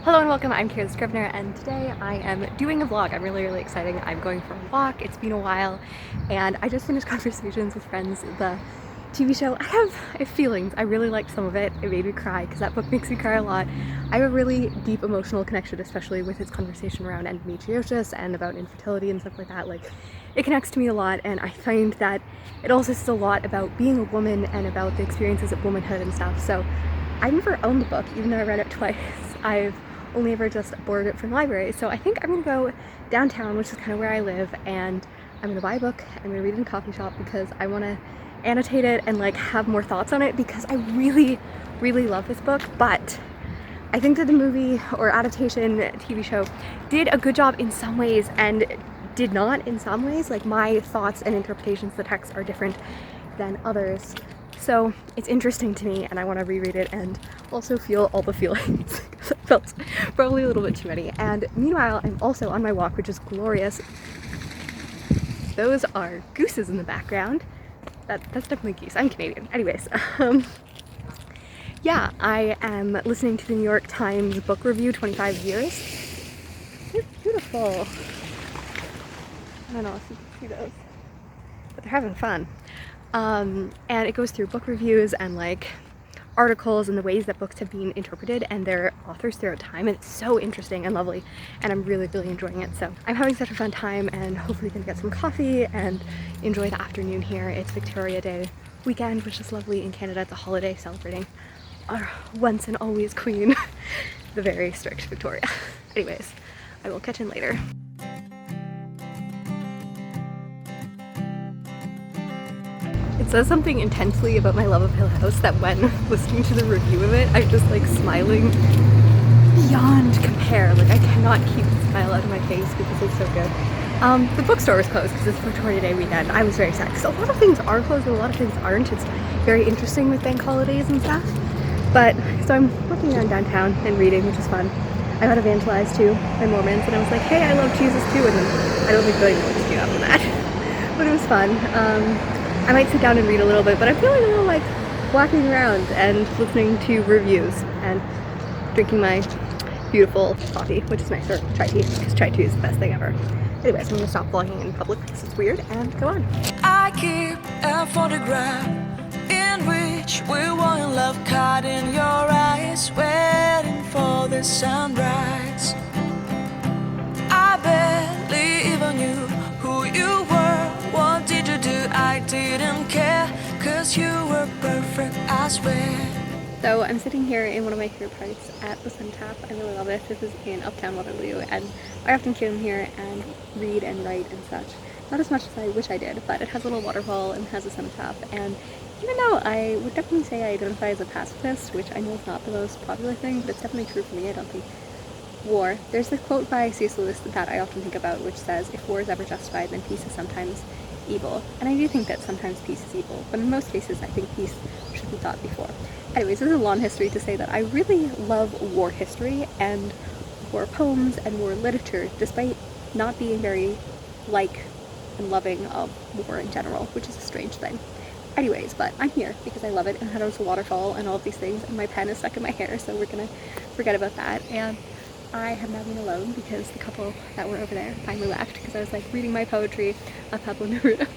Hello and welcome, I'm Kira the Scrivener, and today I am doing a vlog. I'm really exciting. I'm going for a walk, it's been a while, and I just finished Conversations with Friends, the TV show. I have feelings. I really liked some of it. It made me cry because that book makes me cry a lot. I have a really deep emotional connection, especially with its conversation around endometriosis and about infertility and stuff like that. Like, it connects to me a lot, and I find that it also says a lot about being a woman and about the experiences of womanhood and stuff. So I never owned the book, even though I read it twice. I've only ever just borrowed it from the library. So I think I'm gonna go downtown, which is kind of where I live, and I'm gonna buy a book. I'm gonna read it in a coffee shop because I want to annotate it and like have more thoughts on it, because I really love this book. But I think that the movie or adaptation TV show did a good job in some ways and did not in some ways. Like, my thoughts and interpretations of the text are different than others. So it's interesting to me, and I want to reread it and also feel all the feelings. It felt probably a little bit too many. And meanwhile, I'm also on my walk, which is glorious. Those are gooses in the background. That's definitely geese. I'm Canadian. Anyways, yeah, I am listening to the New York Times book review, 25 years. They're beautiful. I don't know if you can see those, but they're having fun. And it goes through book reviews and like articles and the ways that books have been interpreted and their authors throughout time, and it's so interesting and lovely, and I'm really enjoying it. So I'm having such a fun time, and hopefully gonna get some coffee and enjoy the afternoon here. It's Victoria Day weekend, which is lovely in Canada. It's a holiday celebrating our once and always queen, the very strict Victoria. Anyways, I will catch in later. It says something intensely about my love of Hill House that when listening to the review of it, I'm just like smiling beyond compare. Like, I cannot keep the smile out of my face because it's so good. The bookstore was closed because it's Victoria Day weekend. I was very sad because a lot of things are closed and a lot of things aren't. It's very interesting with bank holidays and stuff. But, so I'm walking around downtown and reading, which is fun. I got evangelized to by Mormons, and I was like, hey, I love Jesus too, and then I don't think really know what to do after that. But it was fun. I might sit down and read a little bit, but I'm feeling a little like walking around and listening to reviews and drinking my beautiful coffee, which is my sort of chai tea, because chai tea is the best thing ever. Anyways, I'm gonna stop vlogging in public because it's weird and go on. I keep a photograph in which we were in love, caught in your eyes, waiting for the sunrise. I barely even knew who you were. What did you do? I didn't care, cause you were perfect, I swear. So I'm sitting here in one of my favorite parts at the Sun Tap. I really love it. This is in Uptown Waterloo, and I often come here and read and write and such. Not as much as I wish I did, but it has a little waterfall and has a sun tap, and even though I would definitely say I identify as a pacifist, which I know is not the most popular thing, but it's definitely true for me. I don't think war. There's the quote by C.S. Lewis that I often think about, which says, if war is ever justified, then peace is sometimes evil. And I do think that sometimes peace is evil, but in most cases I think peace should be thought before. Anyways, this is a long history to say that I really love war history and war poems and war literature, despite not being very like and loving of war in general, which is a strange thing. Anyways, but I'm here because I love it, and I noticed a waterfall and all of these things, and my pen is stuck in my hair, so we're gonna forget about that. And I have now been alone because the couple that were over there finally left, because I was like reading my poetry of Pablo Neruda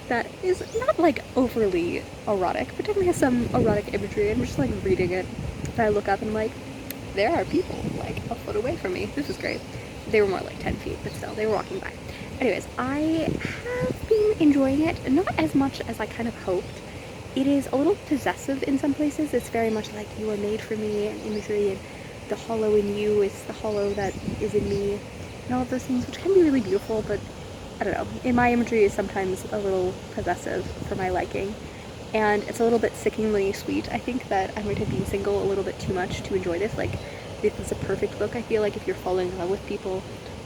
that is not like overly erotic, but definitely has some erotic imagery. I'm just like reading it, and I look up and I'm like, there are people like a foot away from me. This is great. They were more like 10 feet, but still, they were walking by. Anyways, I have been enjoying it, not as much as I kind of hoped. It is a little possessive in some places. It's very much like you are made for me, and imagery, and the hollow in you is the hollow that is in me, and all of those things, which can be really beautiful, but I don't know. In my imagery is sometimes a little possessive for my liking, and it's a little bit sickeningly sweet. I think that I might have been single a little bit too much to enjoy this. Like, this is a perfect book. I feel like if you're falling in love with people,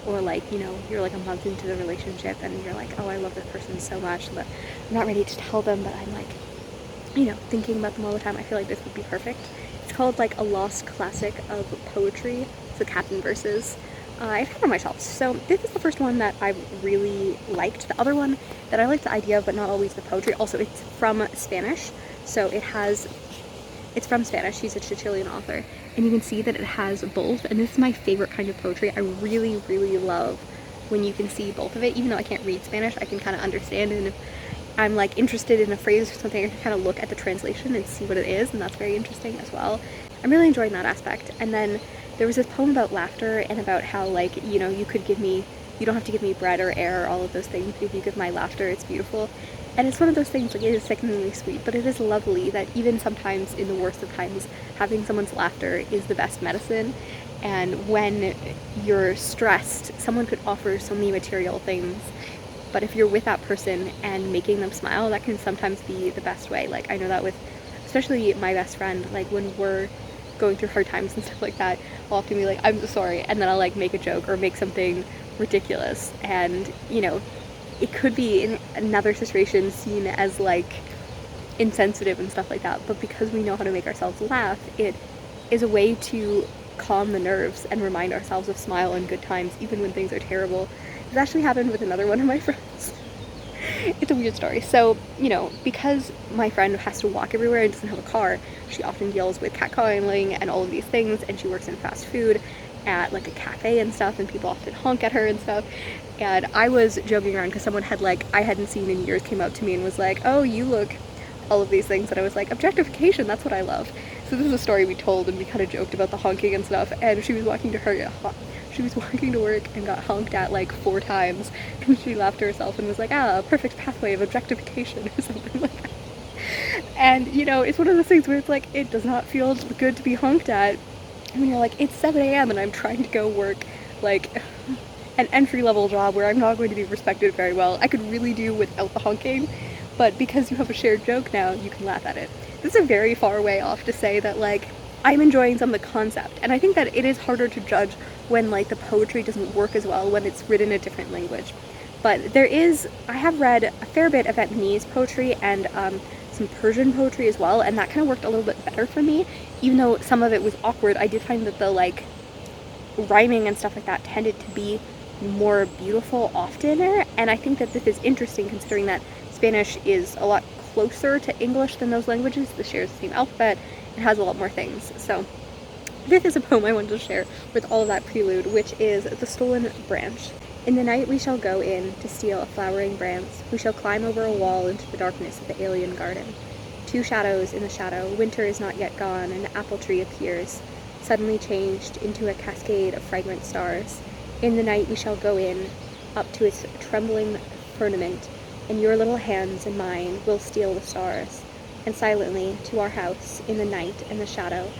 or like, you know, you're like a month into the relationship and you're like, oh, I love this person so much that I'm not ready to tell them, but I'm like, you know, thinking about them all the time. I feel like this would be perfect. It's called like a lost classic of poetry. It's the Captain verses. I've had on my shelves. So this is the first one that I really liked. The other one that I liked the idea of, but not always the poetry. Also, it's from Spanish, so it has It's from Spanish. She's a Chilean author. And you can see that it has both. And this is my favorite kind of poetry. I really, really love when you can see both of it. Even though I can't read Spanish, I can kind of understand it. And if I'm like interested in a phrase or something, I can kind of look at the translation and see what it is. And that's very interesting as well. I'm really enjoying that aspect. And then there was this poem about laughter and about how, like, you know, you don't have to give me bread or air or all of those things. If you give my laughter, it's beautiful. And it's one of those things, like, it is sickeningly sweet, but it is lovely that even sometimes in the worst of times, having someone's laughter is the best medicine. And when you're stressed, someone could offer so many material things, but if you're with that person and making them smile, that can sometimes be the best way. Like, I know that with, especially my best friend, like, when we're going through hard times and stuff like that, I'll often be like, I'm so sorry, and then I'll, like, make a joke or make something ridiculous, and, you know, it could be in another situation seen as, like, insensitive and stuff like that, but because we know how to make ourselves laugh, it is a way to calm the nerves and remind ourselves of smile and good times even when things are terrible. This actually happened with another one of my friends. It's a weird story. So, you know, because my friend has to walk everywhere and doesn't have a car, she often deals with catcalling and all of these things, and she works in fast food at, like, a cafe and stuff, and people often honk at her and stuff. And I was joking around because someone had, like, I hadn't seen in years, came up to me and was like, oh, you look, all of these things, and I was like, objectification, that's what I love. So this is a story we told, and we kind of joked about the honking and stuff, and she was walking to work and got honked at like 4 times, and she laughed to herself and was like, a perfect pathway of objectification or something like that. And, you know, it's one of those things where it's like, it does not feel good to be honked at. I mean, you're like, it's 7 a.m. and I'm trying to go work, like, an entry-level job where I'm not going to be respected very well. I could really do without the honking, but because you have a shared joke now, you can laugh at it. This is a very far way off to say that, like, I'm enjoying some of the concept, and I think that it is harder to judge when, like, the poetry doesn't work as well when it's written in a different language. But I have read a fair bit of Vietnamese poetry and some Persian poetry as well, and that kind of worked a little bit better for me. Even though some of it was awkward, I did find that the, like, rhyming and stuff like that tended to be more beautiful oftener, and I think that this is interesting considering that Spanish is a lot closer to English than those languages. It shares the same alphabet, it has a lot more things. So this is a poem I wanted to share with all of that prelude, which is The Stolen Branch. In the night we shall go in to steal a flowering branch. We shall climb over a wall into the darkness of the alien garden. 2 shadows in the shadow. Winter is not yet gone. An apple tree appears, suddenly changed into a cascade of fragrant stars. In the night we shall go in, up to its trembling firmament, and your little hands and mine will steal the stars. And silently to our house, in the night and the shadow,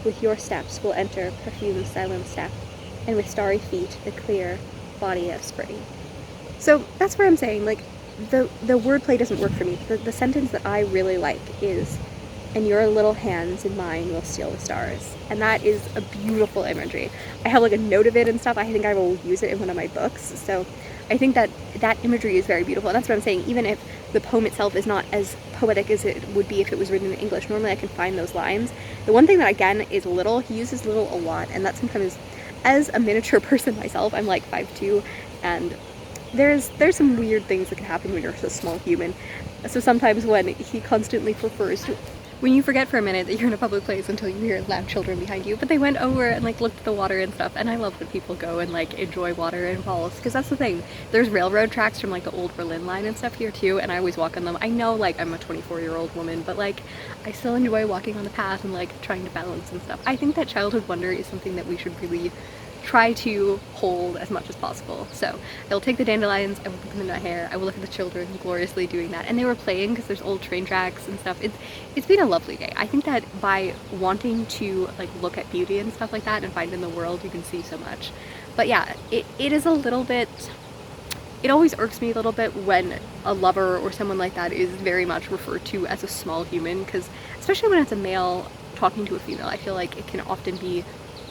with your steps will enter perfumed silent step, and with starry feet the clear body of spring. So that's where I'm saying, like, the wordplay doesn't work for me. The sentence that I really like is, and your little hands and mine will steal the stars. And that is a beautiful imagery. I have, like, a note of it and stuff. I think I will use it in one of my books. So I think that that imagery is very beautiful. And that's what I'm saying. Even if the poem itself is not as poetic as it would be if it was written in English, normally I can find those lines. The one thing that, again, is little. He uses little a lot, and that sometimes, as a miniature person myself, I'm like 5'2", and there's some weird things that can happen when you're a small human. So sometimes when he constantly refers to, when you forget for a minute that you're in a public place until you hear loud children behind you, but they went over and, like, looked at the water and stuff, and I love when people go and, like, enjoy water and falls, because that's the thing. There's railroad tracks from, like, the old Berlin line and stuff here too, and I always walk on them. I know, like, I'm a 24-year-old woman, but, like, I still enjoy walking on the path and, like, trying to balance and stuff. I think that childhood wonder is something that we should really try to hold as much as possible. So I will take the dandelions, I will put them in my hair, I will look at the children gloriously doing that. And they were playing because there's old train tracks and stuff. It's been a lovely day. I think that by wanting to, like, look at beauty and stuff like that and find in the world, you can see so much. But yeah, it is a little bit, it always irks me a little bit when a lover or someone like that is very much referred to as a small human, because especially when it's a male talking to a female, I feel like it can often be,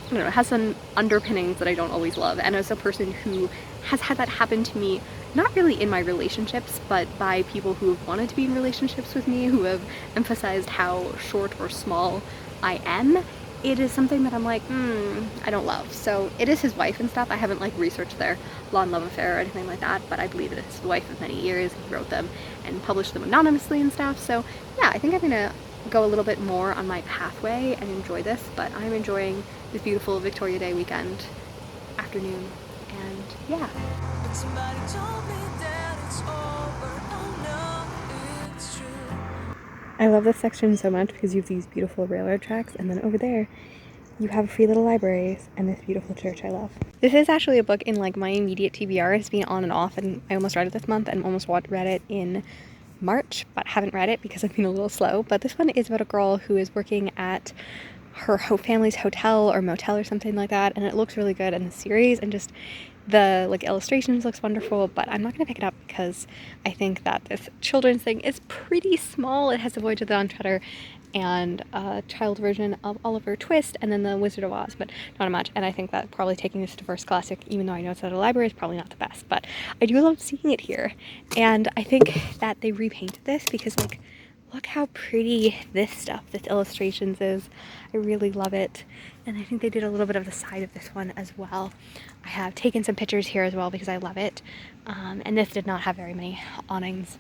I don't know, it has some underpinnings that I don't always love. And as a person who has had that happen to me, not really in my relationships, but by people who have wanted to be in relationships with me, who have emphasized how short or small I am, it is something that I'm like, I don't love. So it is his wife and stuff. I haven't, like, researched their law and love affair or anything like that, but I believe it is his wife of many years. He wrote them and published them anonymously and stuff. So yeah, I think I'm gonna go a little bit more on my pathway and enjoy this, but I'm enjoying this beautiful Victoria Day weekend afternoon, and yeah. But somebody told me that it's over. Oh no, it's true. I love this section so much because you have these beautiful railroad tracks, and then over there you have free little libraries and this beautiful church I love. This is actually a book in like my immediate TBR. It's been on and off, and I almost read it this month and almost read it in March, but haven't read it because I've been a little slow. But this one is about a girl who is working at her family's hotel or motel or something like that, and it looks really good in the series, and just the like illustrations looks wonderful. But I'm not gonna pick it up because I think that this children's thing is pretty small. It has The Voyage of the Dawn Treader and a child version of Oliver Twist, and then The Wizard of Oz, but not much. And I think that probably taking this to First Classic, even though I know it's at a library, is probably not the best. But I do love seeing it here, and I think that they repainted this because, like, look how pretty this stuff, this illustrations is. I really love it. And I think they did a little bit of the side of this one as well. I have taken some pictures here as well because I love it. And this did not have very many awnings.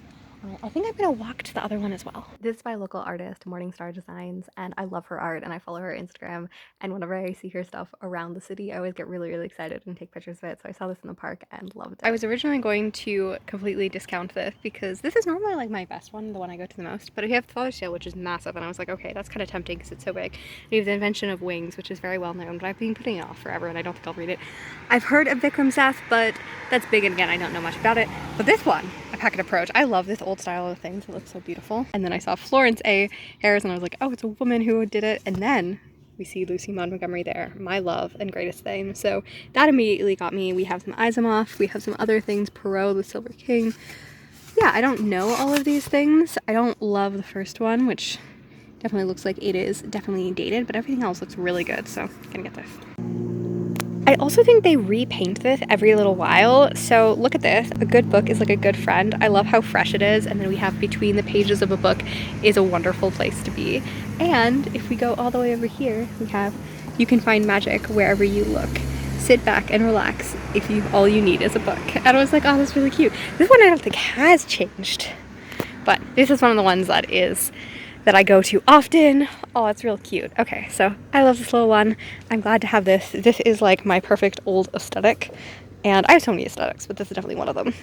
I think I'm gonna walk to the other one as well. This is by a local artist, Morningstar Designs, and I love her art and I follow her Instagram, and whenever I see her stuff around the city, I always get really, really excited and take pictures of it. So I saw this in the park and loved it. I was originally going to completely discount this because this is normally like my best one, the one I go to the most, but we have Father's Tale, which is massive, and I was like, okay, that's kind of tempting because it's so big. We have The Invention of Wings, which is very well known, but I've been putting it off forever and I don't think I'll read it. I've heard of Vikram's Death, but that's big, and again, I don't know much about it. But this one, A Packet of Prose, I love this old style of things. It looks so beautiful. And then I saw Florence A. Harris and I was like, oh, it's a woman who did it. And then we see Lucy Maud Montgomery there, my love and greatest thing. So that immediately got me. We have some Asimov, we have some other things, Perrault, The Silver King. Yeah, I don't know all of these things. I don't love the first one, which definitely looks like it is definitely dated, but everything else looks really good, so I'm gonna get this. I also think they repaint this every little while, so look at this. A good book is like a good friend. I love how fresh it is, and then we have between the pages of a book is a wonderful place to be. And if we go all the way over here, we have you can find magic wherever you look. Sit back and relax if all you need is a book. And I was like, oh, that's really cute. This one I don't think has changed, but this is one of the ones that I go to often. Oh, it's real cute. Okay, so I love this little one. I'm glad to have this. This is like my perfect old aesthetic, and I have so many aesthetics, but this is definitely one of them.